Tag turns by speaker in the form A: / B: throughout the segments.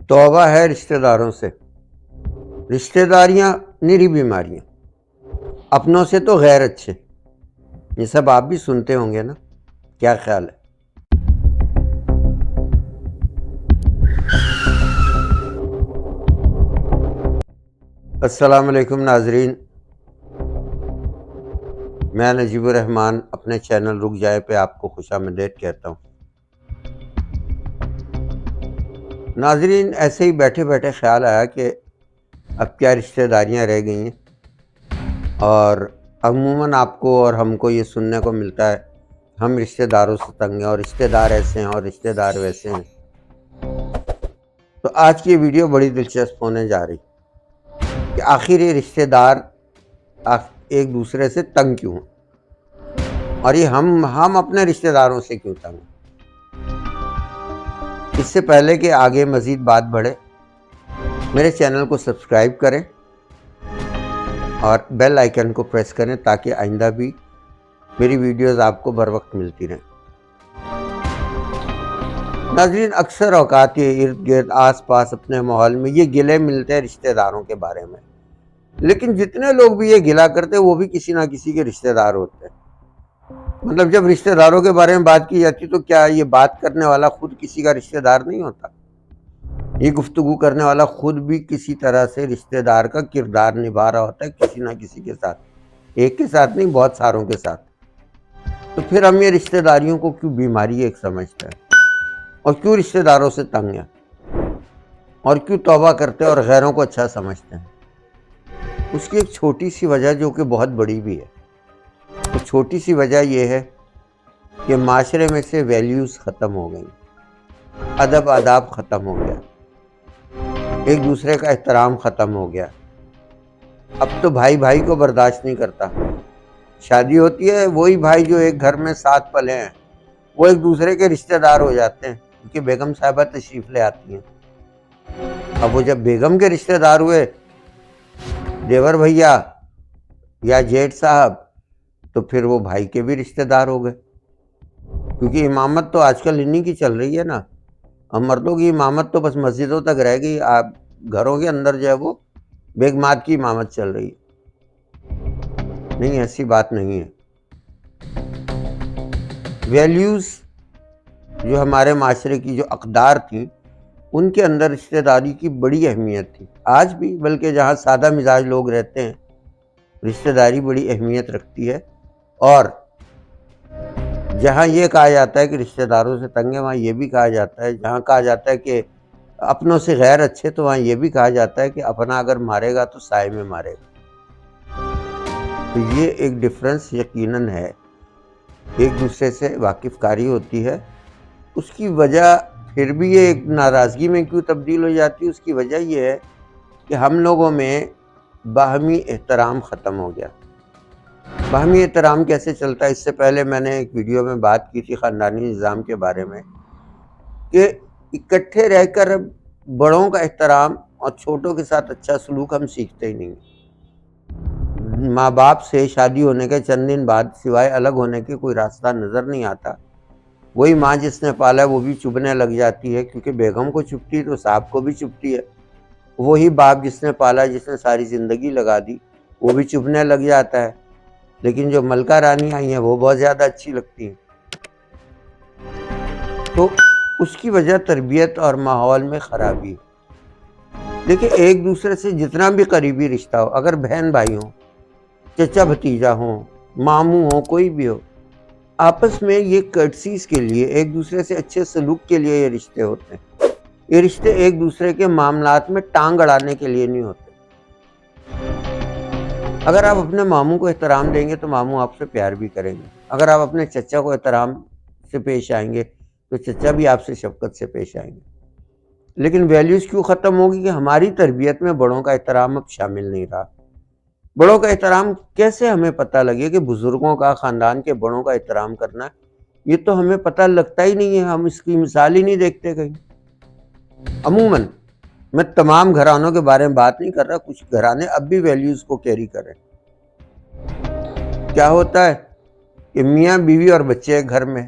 A: توبہ ہے رشتہ داروں سے۔ رشتہ داریاں نری بیماریاں، اپنوں سے تو غیر اچھے۔ یہ سب آپ بھی سنتے ہوں گے نا، کیا خیال ہے؟ السلام علیکم ناظرین، میں نجیب الرحمان اپنے چینل رک جائے پہ آپ کو خوش آمدید کہتا ہوں۔ ناظرین، ایسے ہی بیٹھے بیٹھے خیال آیا کہ اب کیا رشتہ داریاں رہ گئی ہیں، اور عموماً آپ کو اور ہم کو یہ سننے کو ملتا ہے ہم رشتہ داروں سے تنگ ہیں، اور رشتہ دار ایسے ہیں اور رشتہ دار ویسے ہیں۔ تو آج کی ویڈیو بڑی دلچسپ ہونے جا رہی کہ آخر یہ رشتہ دار ایک دوسرے سے تنگ کیوں ہیں، اور یہ ہم اپنے رشتہ داروں سے کیوں تنگ ہیں۔ اس سے پہلے کہ آگے مزید بات بڑھے، میرے چینل کو سبسکرائب کریں اور بیل آئیکن کو پریس کریں تاکہ آئندہ بھی میری ویڈیوز آپ کو بر وقت ملتی رہیں۔ ناظرین، اکثر اوقات یہ ارد گرد آس پاس اپنے ماحول میں یہ گلے ملتے ہیں رشتہ داروں کے بارے میں، لیکن جتنے لوگ بھی یہ گلا کرتے وہ بھی کسی نہ کسی کے رشتہ دار ہوتے ہیں۔ مطلب جب رشتہ داروں کے بارے میں بات کی جاتی تو کیا یہ بات کرنے والا خود کسی کا رشتہ دار نہیں ہوتا؟ یہ گفتگو کرنے والا خود بھی کسی طرح سے رشتہ دار کا کردار نبھا رہا ہوتا ہے، کسی نہ کسی کے ساتھ، ایک کے ساتھ نہیں، بہت ساروں کے ساتھ۔ تو پھر ہم یہ رشتہ داریوں کو کیوں بیماری ایک سمجھتے ہیں، اور کیوں رشتہ داروں سے تنگ ہیں، اور کیوں توبہ کرتے ہیں اور غیروں کو اچھا سمجھتے ہیں؟ اس کی ایک چھوٹی سی وجہ جو کہ بہت بڑی بھی ہے۔ تو چھوٹی سی وجہ یہ ہے کہ معاشرے میں سے ویلیوز ختم ہو گئی، ادب آداب ختم ہو گیا، ایک دوسرے کا احترام ختم ہو گیا۔ اب تو بھائی بھائی کو برداشت نہیں کرتا۔ شادی ہوتی ہے، وہی بھائی جو ایک گھر میں ساتھ پلے ہیں وہ ایک دوسرے کے رشتہ دار ہو جاتے ہیں، کیونکہ بیگم صاحبہ تشریف لے آتی ہیں۔ اب وہ جب بیگم کے رشتہ دار ہوئے، دیور بھیا یا جیٹھ صاحب، تو پھر وہ بھائی کے بھی رشتہ دار ہو گئے، کیونکہ امامت تو آج کل انہی کی چل رہی ہے نا۔ اب مردوں کی امامت تو بس مسجدوں تک رہ گئی، آپ گھروں کے اندر جو ہے وہ بیگمات کی امامت چل رہی ہے۔ نہیں، ایسی بات نہیں ہے۔ ویلیوز جو ہمارے معاشرے کی جو اقدار تھیں، ان کے اندر رشتہ داری کی بڑی اہمیت تھی۔ آج بھی بلکہ جہاں سادہ مزاج لوگ رہتے ہیں، رشتہ داری بڑی اہمیت رکھتی ہے، اور جہاں یہ کہا جاتا ہے کہ رشتہ داروں سے تنگ ہے، وہاں یہ بھی کہا جاتا ہے، جہاں کہا جاتا ہے کہ اپنوں سے غیر اچھے، تو وہاں یہ بھی کہا جاتا ہے کہ اپنا اگر مارے گا تو سائے میں مارے گا۔ تو یہ ایک ڈفرنس یقیناً ہے، ایک دوسرے سے واقف کاری ہوتی ہے۔ اس کی وجہ پھر بھی یہ ایک ناراضگی میں کیوں تبدیل ہو جاتی ہے؟ اس کی وجہ یہ ہے کہ ہم لوگوں میں باہمی احترام ختم ہو گیا۔ باہمی احترام کیسے چلتا ہے؟ اس سے پہلے میں نے ایک ویڈیو میں بات کی تھی خاندانی نظام کے بارے میں، کہ اکٹھے رہ کر بڑوں کا احترام اور چھوٹوں کے ساتھ اچھا سلوک ہم سیکھتے ہی نہیں۔ ماں باپ سے شادی ہونے کے چند دن بعد سوائے الگ ہونے کے کوئی راستہ نظر نہیں آتا۔ وہی ماں جس نے پالا ہے وہ بھی چبھنے لگ جاتی ہے، کیونکہ بیگم کو چبھتی تو صاحب کو بھی چبھتی ہے۔ وہی باپ جس نے پالا، جس نے ساری زندگی لگا دی، وہ بھی چبھنے لگ جاتا ہے۔ لیکن جو ملکہ رانی آئی ہیں وہ بہت زیادہ اچھی لگتی ہیں۔ تو اس کی وجہ تربیت اور ماحول میں خرابی ہے۔ دیکھیں، ایک دوسرے سے جتنا بھی قریبی رشتہ ہو، اگر بہن بھائی ہوں، چچا بھتیجا ہوں، ماموں ہوں، کوئی بھی ہو، آپس میں یہ کرٹسیز کے لیے، ایک دوسرے سے اچھے سلوک کے لیے یہ رشتے ہوتے ہیں۔ یہ رشتے ایک دوسرے کے معاملات میں ٹانگ اڑانے کے لیے نہیں ہوتے۔ اگر آپ اپنے ماموں کو احترام دیں گے تو ماموں آپ سے پیار بھی کریں گے۔ اگر آپ اپنے چچا کو احترام سے پیش آئیں گے تو چچا بھی آپ سے شفقت سے پیش آئیں گے۔ لیکن ویلیوز کیوں ختم ہوگی؟ کہ ہماری تربیت میں بڑوں کا احترام اب شامل نہیں رہا۔ بڑوں کا احترام کیسے ہمیں پتہ لگے کہ بزرگوں کا، خاندان کے بڑوں کا احترام کرنا ہے؟ یہ تو ہمیں پتہ لگتا ہی نہیں ہے، ہم اس کی مثال ہی نہیں دیکھتے کہیں۔ عموماً میں تمام گھرانوں کے بارے میں بات نہیں کر رہا، کچھ گھرانے اب بھی ویلیوز کو کیری کریں۔ کیا ہوتا ہے کہ میاں بیوی اور بچے ایک گھر میں،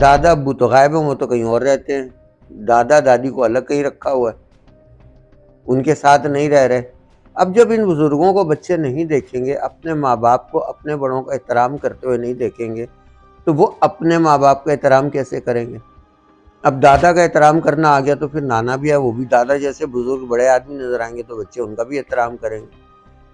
A: دادا ابو تو غائب ہیں، وہ تو کہیں اور رہتے ہیں، دادا دادی کو الگ کہیں رکھا ہوا ہے، ان کے ساتھ نہیں رہ رہے۔ اب جب ان بزرگوں کو بچے نہیں دیکھیں گے، اپنے ماں باپ کو اپنے بڑوں کا احترام کرتے ہوئے نہیں دیکھیں گے، تو وہ اپنے ماں باپ کا احترام کیسے کریں گے؟ اب دادا کا احترام کرنا آ گیا تو پھر نانا بھی ہے، وہ بھی دادا جیسے بزرگ بڑے آدمی نظر آئیں گے تو بچے ان کا بھی احترام کریں گے۔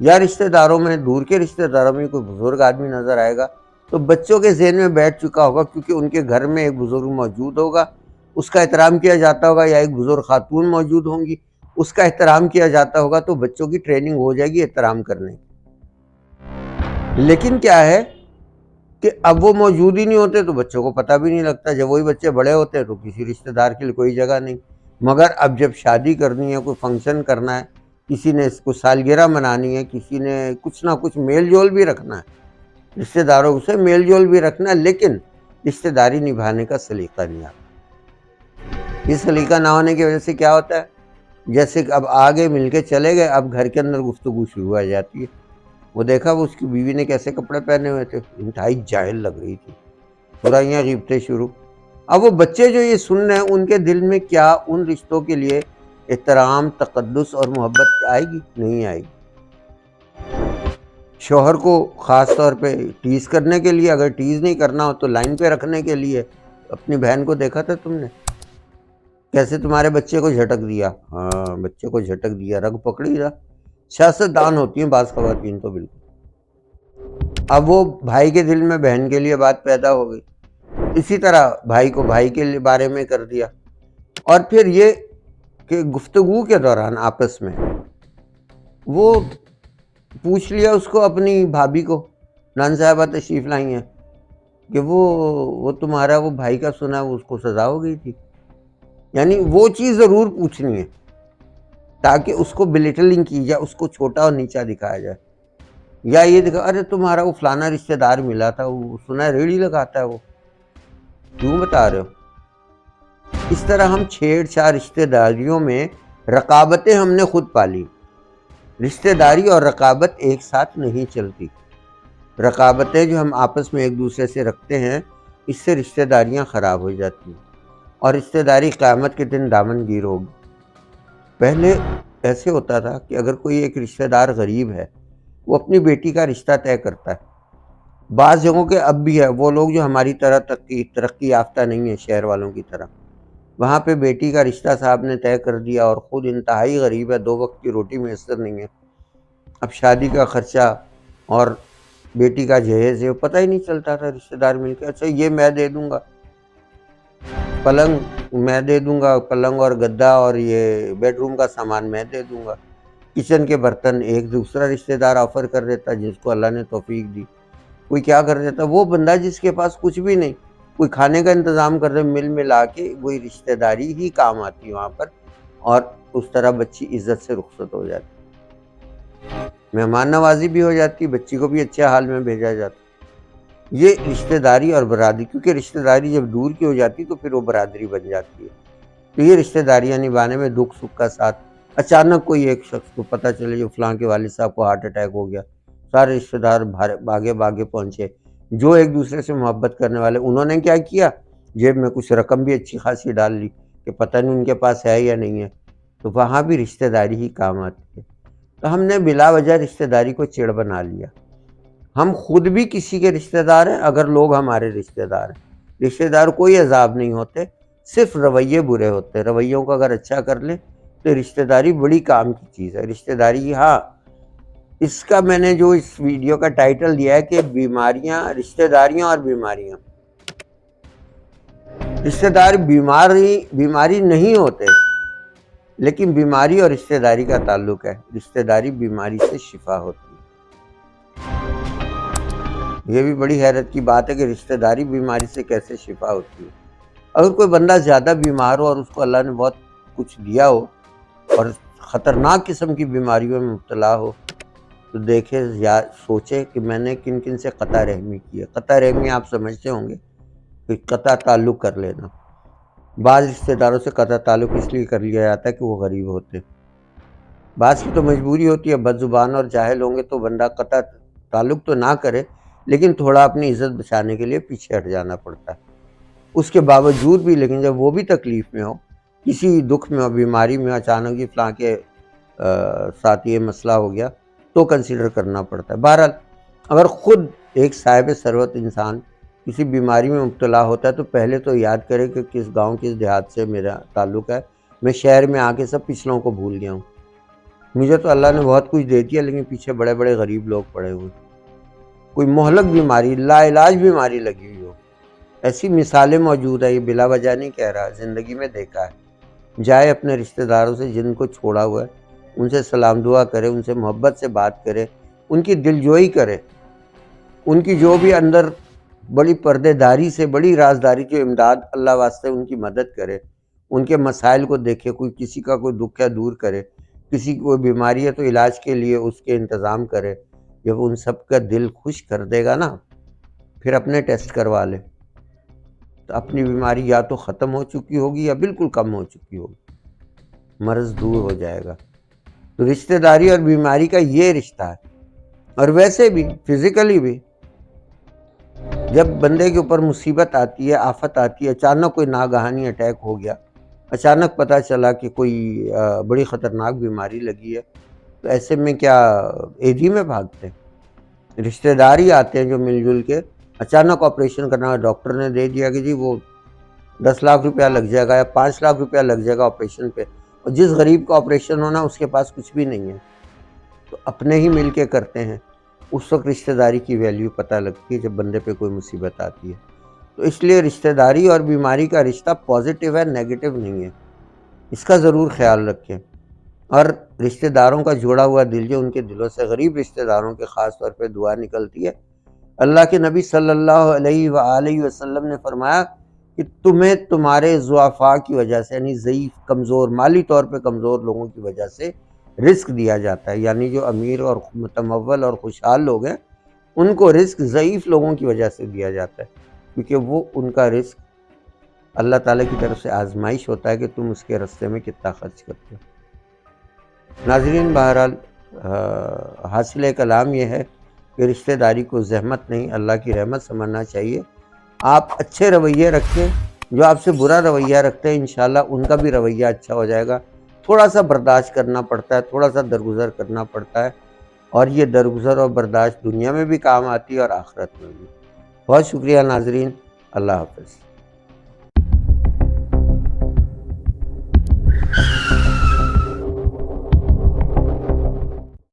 A: یا رشتہ داروں میں، دور کے رشتہ داروں میں کوئی بزرگ آدمی نظر آئے گا تو بچوں کے ذہن میں بیٹھ چکا ہوگا، کیونکہ ان کے گھر میں ایک بزرگ موجود ہوگا، اس کا احترام کیا جاتا ہوگا، یا ایک بزرگ خاتون موجود ہوں گی، اس کا احترام کیا جاتا ہوگا، تو بچوں کی ٹریننگ ہو جائے گی احترام کرنے کی۔ لیکن کیا ہے کہ اب وہ موجود ہی نہیں ہوتے تو بچوں کو پتہ بھی نہیں لگتا، جب وہی بچے بڑے ہوتے ہیں تو کسی رشتہ دار کے لیے کوئی جگہ نہیں۔ مگر اب جب شادی کرنی ہے، کوئی فنکشن کرنا ہے، کسی نے اس کو سالگرہ منانی ہے، کسی نے کچھ نہ کچھ میل جول بھی رکھنا ہے، رشتہ داروں سے میل جول بھی رکھنا ہے، لیکن رشتہ داری نبھانے کا سلیقہ نہیں آتا۔ یہ سلیقہ نہ ہونے کی وجہ سے کیا ہوتا ہے، جیسے کہ اب آگے مل کے چلے گئے، اب گھر کے اندر گفتگو شروع ہو جاتی ہے۔ وہ دیکھا وہ اس کی بیوی نے کیسے کپڑے پہنے ہوئے تھے، انتہائی جاہل لگ رہی تھی، برائیاں غیبتیں شروع۔ اب وہ بچے جو یہ سن رہے ہیں، ان کے دل میں کیا ان رشتوں کے لیے احترام، تقدس اور محبت آئے گی؟ نہیں آئے گی۔ شوہر کو خاص طور پہ ٹیز کرنے کے لیے، اگر ٹیز نہیں کرنا ہو تو لائن پہ رکھنے کے لیے، اپنی بہن کو دیکھا تھا تم نے کیسے تمہارے بچے کو جھٹک دیا؟ ہاں، بچے کو جھٹک دیا، رگ پکڑی تھا۔ سیاست دان ہوتی ہیں بعض خواتین تو بالکل۔ اب وہ بھائی کے دل میں بہن کے لیے بات پیدا ہو گئی، اسی طرح بھائی کو بھائی کے بارے میں کر دیا، اور پھر یہ کہ گفتگو کے دوران آپس میں وہ پوچھ لیا اس کو، اپنی بھابھی کو، نان صاحبہ تشریف لائی ہیں، کہ وہ تمہارا وہ بھائی کا سنا اس کو سزا ہو گئی تھی۔ یعنی وہ چیز ضرور پوچھنی ہے تاکہ اس کو بلیٹلنگ کی جائے، اس کو چھوٹا اور نیچا دکھایا جائے، یا یہ دکھا ارے تمہارا وہ فلانا رشتہ دار ملا تھا، وہ سنا ہے ریڑھی لگاتا ہے، وہ کیوں بتا رہے ہو؟ اس طرح ہم چھیڑ چھاڑ رشتہ داریوں میں رقابتیں ہم نے خود پالی۔ رشتہ داری اور رقابت ایک ساتھ نہیں چلتی۔ رقابتیں جو ہم آپس میں ایک دوسرے سے رکھتے ہیں، اس سے رشتہ داریاں خراب ہو جاتی ہیں، اور رشتہ داری قیامت کے دن دامن گیر ہوگی۔ پہلے ایسے ہوتا تھا کہ اگر کوئی ایک رشتہ دار غریب ہے، وہ اپنی بیٹی کا رشتہ طے کرتا ہے۔ بعض جگہوں کے اب بھی ہے، وہ لوگ جو ہماری طرح ترقی یافتہ نہیں ہیں، شہر والوں کی طرح، وہاں پہ بیٹی کا رشتہ صاحب نے طے کر دیا، اور خود انتہائی غریب ہے، 2 وقت کی روٹی میسر نہیں ہے۔ اب شادی کا خرچہ اور بیٹی کا جہیز ہے، پتہ ہی نہیں چلتا تھا، رشتہ دار مل کے اچھا یہ میں دے دوں گا، پلنگ میں دے دوں گا، پلنگ اور گدا اور یہ بیڈ روم کا سامان میں دے دوں گا، کچن کے برتن ایک دوسرا رشتہ دار آفر کر دیتا، جس کو اللہ نے توفیق دی۔ کوئی کیا کر دیتا، وہ بندہ جس کے پاس کچھ بھی نہیں، کوئی کھانے کا انتظام کر دے، مل ملا کے وہی رشتہ داری ہی کام آتی وہاں پر، اور اس طرح بچی عزت سے رخصت ہو جاتی، مہمان نوازی بھی ہو جاتی، بچی کو بھی اچھے حال میں بھیجا جاتا۔ یہ رشتہ داری اور برادری، کیونکہ رشتہ داری جب دور کی ہو جاتی تو پھر وہ برادری بن جاتی ہے۔ تو یہ رشتہ داریاں نبھانے میں دکھ سکھ کا ساتھ، اچانک کوئی ایک شخص کو پتہ چلے جو فلاں کے والد صاحب کو ہارٹ اٹیک ہو گیا، سارے رشتہ دار بھاگے پہنچے، جو ایک دوسرے سے محبت کرنے والے، انہوں نے کیا کیا، جیب میں کچھ رقم بھی اچھی خاصی ڈال لی کہ پتہ نہیں ان کے پاس ہے یا نہیں ہے، تو وہاں بھی رشتہ داری ہی کام آتی ہے۔ تو ہم نے بلا وجہ رشتہ داری کو چڑ بنا لیا۔ ہم خود بھی کسی کے رشتہ دار ہیں اگر لوگ ہمارے رشتہ دار ہیں۔ رشتہ دار کوئی عذاب نہیں ہوتے، صرف رویے برے ہوتے ہیں۔ رویوں کو اگر اچھا کر لیں تو رشتہ داری بڑی کام کی چیز ہے۔ رشتہ داری، ہاں، اس کا میں نے جو اس ویڈیو کا ٹائٹل دیا ہے کہ بیماریاں، رشتہ داریاں اور بیماریاں۔ رشتہ دار بیماری نہیں ہوتے، لیکن بیماری اور رشتہ داری کا تعلق ہے۔ رشتہ داری بیماری سے شفا ہوتی ہے۔ یہ بھی بڑی حیرت کی بات ہے کہ رشتہ داری بیماری سے کیسے شفا ہوتی ہے۔ اگر کوئی بندہ زیادہ بیمار ہو اور اس کو اللہ نے بہت کچھ دیا ہو اور خطرناک قسم کی بیماریوں میں مبتلا ہو، تو دیکھے یا سوچے کہ میں نے کن کن سے قطع رحمی کی ہے۔ قطع رحمی آپ سمجھتے ہوں گے کہ قطع تعلق کر لینا۔ بعض رشتہ داروں سے قطع تعلق اس لیے کر لیا جاتا ہے کہ وہ غریب ہوتے ہیں۔ بعض کی تو مجبوری ہوتی ہے، بد زبان اور جاہل ہوں گے تو بندہ قطع تعلق تو نہ کرے، لیکن تھوڑا اپنی عزت بچانے کے لیے پیچھے ہٹ جانا پڑتا ہے۔ اس کے باوجود بھی، لیکن جب وہ بھی تکلیف میں ہو کسی دکھ میں اور بیماری میں اچانک یہ فلاں کے ساتھ یہ مسئلہ ہو گیا تو کنسیڈر کرنا پڑتا ہے۔ بہرحال اگر خود ایک صاحب ثروت انسان کسی بیماری میں مبتلا ہوتا ہے تو پہلے تو یاد کرے کہ کس گاؤں کس دیہات سے میرا تعلق ہے، میں شہر میں آ کے سب پچھلوں کو بھول گیا ہوں، مجھے تو اللہ نے بہت کچھ دے دیا لیکن پیچھے بڑے بڑے غریب لوگ پڑے ہوئے، کوئی مہلک بیماری لا علاج بیماری لگی ہوئی ہو، ایسی مثالیں موجود ہیں، یہ بلا وجہ نہیں کہہ رہا، زندگی میں دیکھا ہے۔ جائے اپنے رشتہ داروں سے جن کو چھوڑا ہوا ہے ان سے سلام دعا کرے، ان سے محبت سے بات کرے، ان کی دلجوئی کرے، ان کی جو بھی اندر بڑی پردے داری سے بڑی رازداری جو امداد اللہ واسطے ان کی مدد کرے، ان کے مسائل کو دیکھے، کوئی کسی کا کوئی دکھ ہے دور کرے، کسی کی کوئی بیماری ہے تو علاج کے لیے اس کے انتظام کرے۔ جب ان سب کا دل خوش کر دے گا نا، پھر اپنے ٹیسٹ کروا لے تو اپنی بیماری یا تو ختم ہو چکی ہوگی یا بالکل کم ہو چکی ہوگی، مرض دور ہو جائے گا۔ تو رشتہ داری اور بیماری کا یہ رشتہ ہے، اور ویسے بھی فزیکلی بھی جب بندے کے اوپر مصیبت آتی ہے، آفت آتی ہے، اچانک کوئی ناگہانی اٹیک ہو گیا، اچانک پتہ چلا کہ کوئی بڑی خطرناک بیماری لگی ہے، تو ایسے میں کیا ایدھی میں بھاگتے ہیں؟ رشتہ دار ہی آتے ہیں جو مل جل کے اچانک آپریشن کرنا ہے، ڈاکٹر نے دے دیا کہ جی وہ 10 لاکھ روپیہ لگ جائے گا یا 5 لاکھ روپیہ لگ جائے گا آپریشن پہ، اور جس غریب کا آپریشن ہونا اس کے پاس کچھ بھی نہیں ہے، تو اپنے ہی مل کے کرتے ہیں۔ اس وقت رشتہ داری کی ویلیو پتہ لگتی ہے جب بندے پہ کوئی مصیبت آتی ہے۔ تو اس لیے رشتہ داری اور بیماری کا رشتہ پازیٹیو ہے، نیگیٹو نہیں ہے، اس کا ضرور خیال رکھیں۔ اور رشتہ داروں کا جوڑا ہوا دل جو ان کے دلوں سے غریب رشتہ داروں کے خاص طور پہ دعا نکلتی ہے۔ اللہ کے نبی صلی اللہ علیہ وآلہ وسلم نے فرمایا کہ تمہیں تمہارے ضعفاء کی وجہ سے، یعنی ضعیف، کمزور، مالی طور پہ کمزور لوگوں کی وجہ سے رزق دیا جاتا ہے، یعنی جو امیر اور متمول اور خوشحال لوگ ہیں ان کو رزق ضعیف لوگوں کی وجہ سے دیا جاتا ہے، کیونکہ وہ ان کا رزق اللہ تعالیٰ کی طرف سے آزمائش ہوتا ہے کہ تم اس کے راستے میں کتنا خرچ کرتے ہو۔ ناظرین، بہرحال حاصل کلام یہ ہے کہ رشتہ داری کو زحمت نہیں، اللہ کی رحمت سمجھنا چاہیے۔ آپ اچھے رویے رکھیں، جو آپ سے برا رویہ رکھتے ہیں انشاءاللہ ان کا بھی رویہ اچھا ہو جائے گا۔ تھوڑا سا برداشت کرنا پڑتا ہے، تھوڑا سا درگزر کرنا پڑتا ہے، اور یہ درگزر اور برداشت دنیا میں بھی کام آتی ہے اور آخرت میں بھی۔ بہت شکریہ ناظرین، اللہ حافظ۔